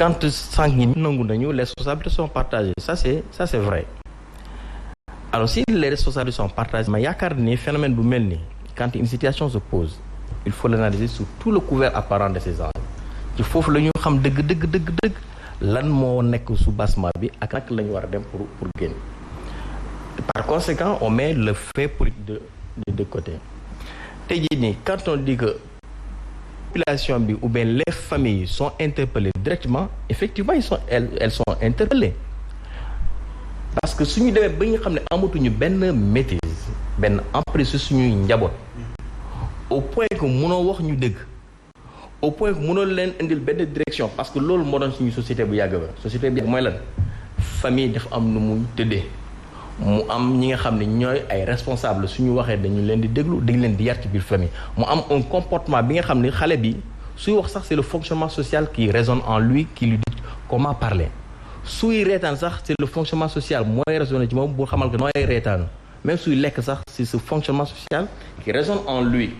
quand les responsabilités sont partagées, ça c'est vrai. Alors si les responsabilités sont partagées, mais il y a phénomène bu mel ni quand une situation se pose, il faut l'analyser sous tout le couvert apparent de ces enjeux. Il faut que ñu xam dëgg lan moo nekk sous bassement bi ak nak lañu war a dem pour génn. Par conséquent, on met le fait politique de côté. Tey jii nii quand on dit que population bi ou bien les familles sont interpellées directement, effectivement elles sont interpellées. Parce que suñu demee ba nga xam ne amatuñu benn maîtrise benn emprise suñuy njaboot au point que mënoo wax ñu dëgg au point que mënoo leen indil benn direction parce que loolu moo doon suñu société bu yàgg ba société bi mooy lan famille dafa am nu muy tëddee mu am ñi nga xam ne ñooy ay responsable suñu waxee dañu leen di déglu dañ leen di yar ci biir famille mu am un comportement bi nga xam ne xale bi suy wax sax c'est le fonctionnement social qui résonne en lui qui lui dit comment parler suy reetaan sax c'est le fonctionnement social mooy résonné ci moom bu xamal que nooy reetaan même suy lekk sax c'est ce fonctionnement social qui résonne en lui.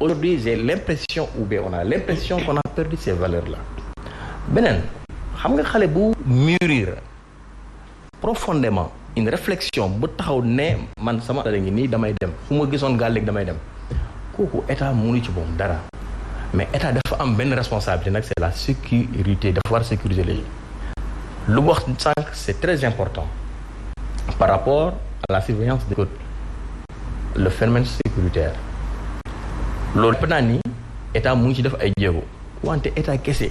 Aujourd'hui j'ai l'impression ou bien on a l'impression qu'on a perdu ces valeurs-là. Beneen xam nga xale bu mûrir profondément une réflexion bu taxaw ne man sama dara ngi nii damay dem fu ma gisoon gaal léegi damay dem kooku état mënu ci moom dara mais état dafa am benn responsabilité nag c'est la sécurité dafa war sécuriser les gens. Lu wax sànq c'est très important par rapport à la surveillance des côtes le phénomène sécuritaire loolu jàpp naa ni état mu ngi ci def ay jéego wante état kese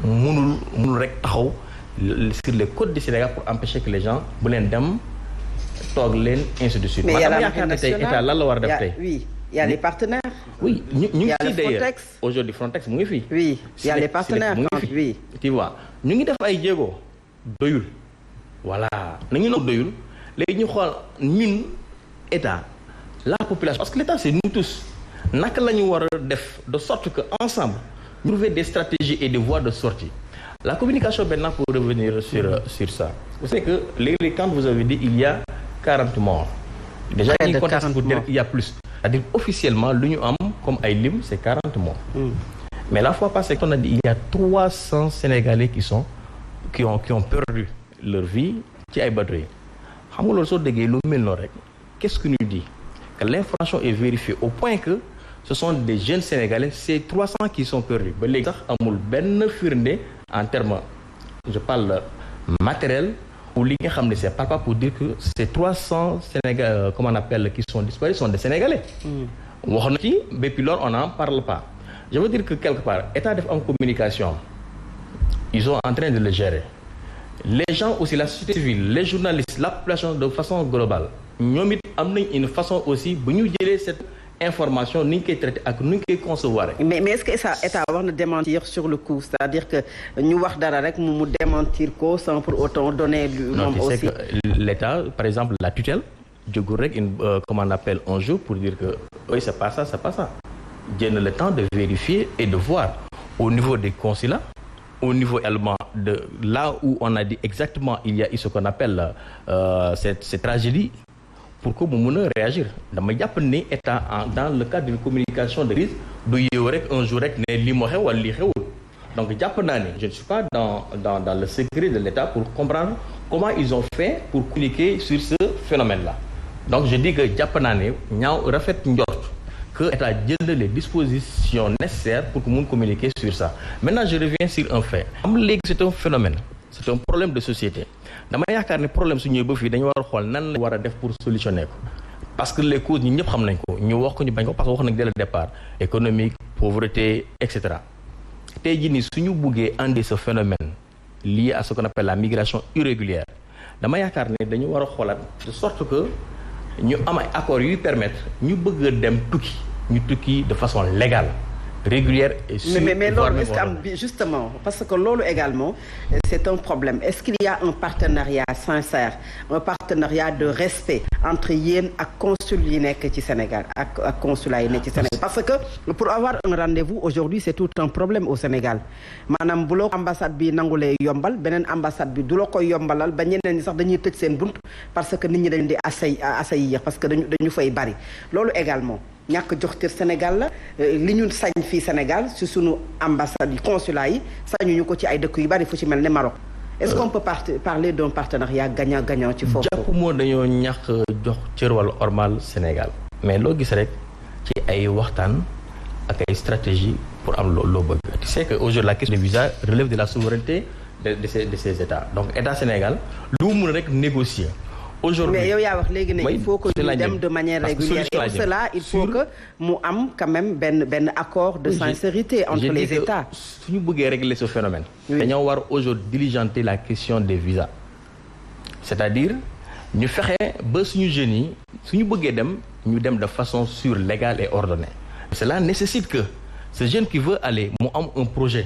mënul rek taxaw sur les côtes du Sénégal pour empêcher que les gens bu leen dem toog leen ainsi de suite. mais y a la yaakaar ne tey état lan la war a def tey. oui il y a les partenaires. oui ñu ngi fii d'ailleurs aujourd'hui Frontex mu ngi fii. oui il y a les partenaires oui. tu vois ñu ngi def ay jéego doyul voilà nañu nag doyul léegi ñu xool ñun état la population parce que l'état c'est nous tous naka la ñu war a def de sorte que ensemble ñu trouver des stratégies et des voies de sortie. La communication maintenant pour revenir sur ça. Vous savez que léegi quand vous avez dit il y a 40 morts. Déjà il y a contexte pour dire qu'il y a plus. C'est-à-dire officiellement lu ñu am comme ay lim c'est 40 morts. Mais la fois passée on a dit il y a 300 Sénégalais qui ont perdu leur vie ci ay bateaux yi. Xam nga loolu soo déggee lu mel noonu rek qu'est-ce que nous dit? Que l'information est vérifiée au point que ce sont des jeunes Sénégalais, c'est 300 qui sont perdus. Ba léegi sax amul benn firnde en termes je parle matériel ou li nga xam ne c'est pas pour dire que ces 300 Sénégalais comment on appelle qui sont disparus sont des Sénégalais. wax na ci ba puis loolu on n'en parle pas. Je veux dire que quelque part état def am communication ils sont en train de le gérer. Les gens aussi la société civile les journalistes la population de façon globale ñoom it am nañ une façon aussi bu ñu jëlee cette information ni ñu koy traiter ak nu ñu koy concevoir. mais est-ce que ça état war na démentir sur le coup c'est-à-dire que ñu wax dara rek mu démentir ko sans pour autant donner moom aussi. Non, tu sais que l'état par exemple la tutelle jógul rek comment on appelle un jour pour dire que oui c'est pas ça jël le temps de vérifier et de voir au niveau des consulats au niveau également de là où on a dit exactement il y a eu ce qu'on appelle cette tragédie pour que mu mën a réagir dama jàpp ni état dans le cadre d'une communication de crise du yeewu rek un jour rek ne lii moo xew wala lii xewul donc jàpp naa ne je ne suis pas dans le secret de l'état pour comprendre comment ils ont fait pour communiquer sur ce phénomène-là donc je dis que jàpp naa ne ñaaw rafet njort que état jël les dispositions nécessaires pour que mun communiquer sur ça maintenant je reviens sur un fait am léegi c'est un phénomène c'est un problème de société dama yaakaar ne problème su ñëwee ba fii dañu war a xool nan la war a def pour solutionner ko parce que les causes ñi ñëpp xam nañ ko ñu wax ko ñu bañ ko parce que wax nañ dès le départ économique pauvreté et cetera tey jii nii suñu buggee andi ce phénomène lié à ce qu'on appelle la migration irrégulière dama yaakaar ne dañu war a xoolaat de sorte que ñu am ay accords yuy permettre ñu bëgg a dem tukki ñu tukki de façon légale régulière et sûre. mais loolu est-ce que am justement parce que loolu également c'est un problème est-ce qu'il y a un partenariat sincère un partenariat de respect entre yéen ak consul yi nekk ci Sénégal ak consulat yi nekk ci Sénégal parce que pour avoir un rendez-vous aujourd'hui c'est tout un problème au Sénégal maanaam bu la ambassade bi nangulee yombal beneen ambassade bi du la koy yombalal ba ñeneen ñi sax dañuy tëj seen bunt parce que nit ñi dañ di assaillir parce que dañu fay bari loolu également ñàkk jox cër Sénégal la li ñu sañ fii Sénégal si sunu ambassade yi consulat yi sañuñu ko ci ay dëkk yu bari fu ci mel ne Maroc. Est-ce qu'on peut parler d'un partenariat gagnant-gagnant ci foofu. jàpp moo dañoo ñàkk jox cër wala ormal Sénégal. mais loo gis rek ci ay waxtaan ak ay stratégie pour am loo bëgg. tu sais que aujourd'hui la question des visas relève de la souveraineté de ces États donc État Sénégal lu mu mën rek négocier. aujourd'hui mais yow yaa wax léegi ne il faut que ñu dem de manière régulière et pour cela il faut que mu am quand même benn accord de sincérité entre les États. su ñu bëggee régler ce phénomène. dañoo war aujourd'hui diligenter la question des visas. c'est-à-dire ñu fexe ba suñu jeunes yi suñu bëggee dem ñu dem de façon sûre légale et ordonnée. cela nécessite que ce jeune qui veut aller mu am un projet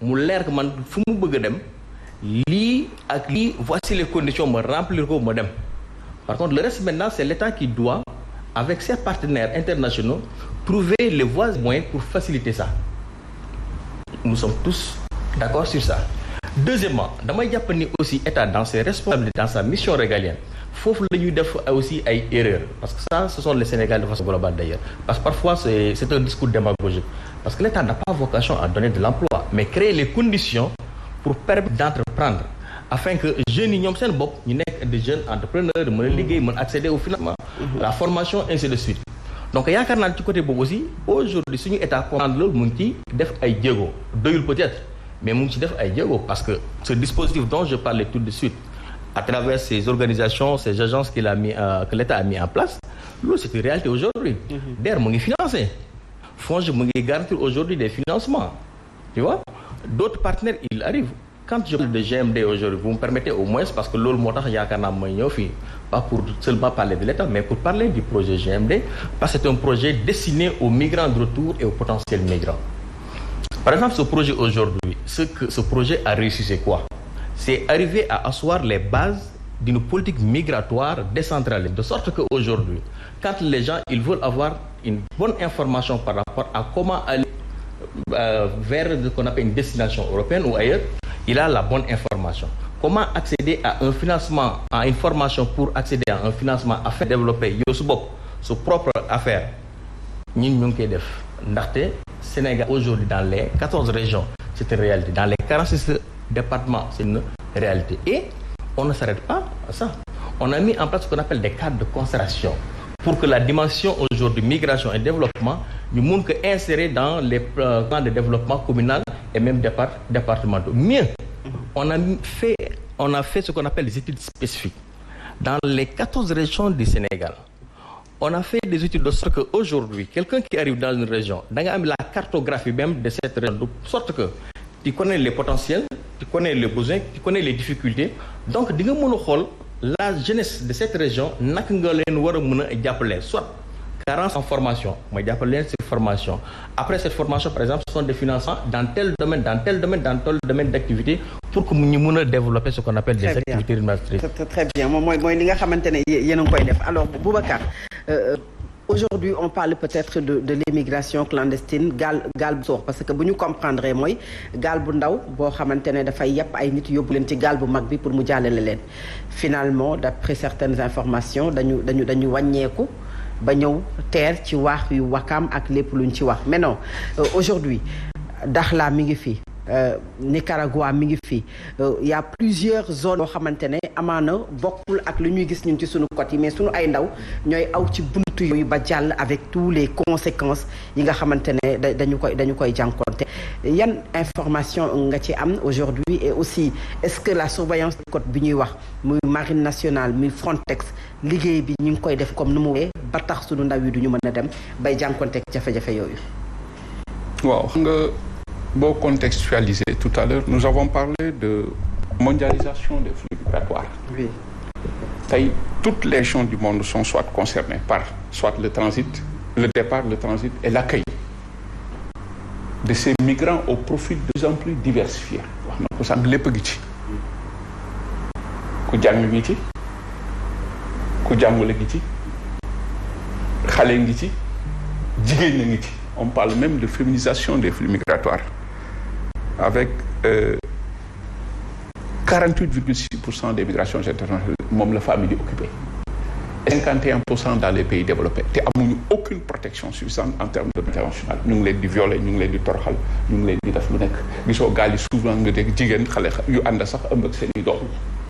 mu leer que man fu mu bëgg a dem lii ak lii voici les conditions ma remplir ko ma dem. Par contre le reste maintenant c'est l'État qui doit avec ses partenaires internationaux trouver les voies et moyens pour faciliter ça. Nous sommes tous d'accord sur ça. Deuxièmement damay jàpp ni aussi État dans ses responsabilités dans sa mission régalienne foofu la ñuy def aussi ay erreurs parce que ça ce sont les Sénégalais de façon globale d'ailleurs parce que parfois c'est un discours démagogique parce que l'État n'a pas vocation à donner de l'emploi mais créer les conditions pour permettre d'entreprendre afin que jeunes yi ñoom seen bopp ñu nekk des jeunes entrepreneurs mën a liggéey mën accéder au financement la formation ainsi de suite. Donc yaakaar naa ci côté boobu aussi aujourd'hui suñu État comprendre loolu mu ngi ci def ay jéego doyul peut-être mais mu ngi ci def ay jéego parce que ce dispositif dont je parlais tout de suite à travers ces organisations ces agences qu'il a mis que l'État a mis en place loolu c'est une réalité aujourd'hui. DER mu ngi financé FONGIP mu ngi garantir aujourd'hui des financements tu vois d'autres partenaires ils arrivent. Quand je parle de GMD aujourd'hui vous me permettez au moins parce que loolu moo tax yaakaar naa mooy ñëw fii pas pour seulement parler de l'État mais pour parler du projet GMD parce que c'est un projet destiné aux migrants de retour et aux potentiels migrants. Par exemple ce projet aujourd'hui ce que ce projet a réussi c'est quoi? C'est arriver à asseoir les bases d'une politique migratoire décentralisée de sorte que aujourd'hui quand les gens ils veulent avoir une bonne information par rapport à comment aller vers ce qu'on appelle une destination européenne ou ailleurs il a la bonne information. Comment accéder à un financement, à une formation pour accéder à un financement afin de développer yow su bopp su propre affaire ñun ñu ngi koy def ndaxte Sénégal aujourd'hui dans les 14 régions c'est une réalité dans les 46 départements c'est une réalité et on ne s'arrête pas à ça. On a mis en place ce qu'on appelle des cadres de concertation pour que la dimension aujourd'hui migration et développement ñu mun ko insérer dans les plans de développement communal et même départementaux. Mieux, on a fait ce qu'on appelle des études spécifiques dans les 14 régions du Sénégal. On a fait des études de sorte que aujourd'hui quelqu'un qui arrive dans une région da nga am la cartographie même de cette région de sorte que tu connais les potentiels, tu connais les besoins, tu connais les difficultés. Donc di nga mën a xool la jeunesse de cette région naka nga leen war a mën a jàppale soit carence en formation mooy jàppale leen ci formation après cette formation par exemple ce sont des financements dans tel domaine dans tel domaine d'activité pour que ñu mën a développer ce qu'on appelle des activités rémunératrices. Très bien mooy li nga xamante ne yéen a ngi koy def alors Boubacar aujourd'hui on parle peut-être de l'immigration clandestine gaal bu soor parce que bu ñu comprendre mooy gaal bu ndaw boo xamante ne dafay yàpp ay nit yóbbu leen ci gaal bu mag bi pour mu jàllale leen finalement d'après certaines informations dañu wàññeeku ba ñëw teer ci waax yu Wakaam ak lépp luñ ci wax mais non aujourd'hui Dakhla mi ngi fi Nicaragua mi ngi fi y a plusieurs zones yoo xamante ne amaana bokkul ak lu ñuy gis ñun ci suñu côté yi mais suñu ay ndaw ñooy aw ci buntu yooyu ba jàll avec tous les conséquences yi nga xamante ne dañu koy jànkonte yan information nga ci am aujourd'hui et aussi est-ce que la surveillance de côte bi ñuy wax muy marine nationale muy Frontex liggéey bi ñu ngi koy def comme nu mu wee ba tax suñu ndaw yi du ñu mën a dem bay jànkonte jafe-jafe yooyu. waaw xam nga boo contextualiser tout à l'heure nous avons parlé de mondialisation des flux migratoires. Oui. Tey toutes les régions du monde sont soit concernées par soit le transit, le départ, le transit et l'accueil de ces migrants au profil de plus en plus diversifié. wax na ko sànq lépp a ngi ci ku jàng ngi ci ku jàngule ngi ci xale ngi ci jigéen na ngi ci. On parle même de féminisation des flux migratoires avec 48,6% des migrations internationales moom la famille di occupé 51% dans les pays développés te amuñu aucune protection suffisante en termes de international ñu ngi leen di violer ñu ngi leen di toroxal ñu ngi leen di def lu nekk gisoo gaal yi souvent nga dégg jigéen xale yu ànd sax ëmb ak seen i doom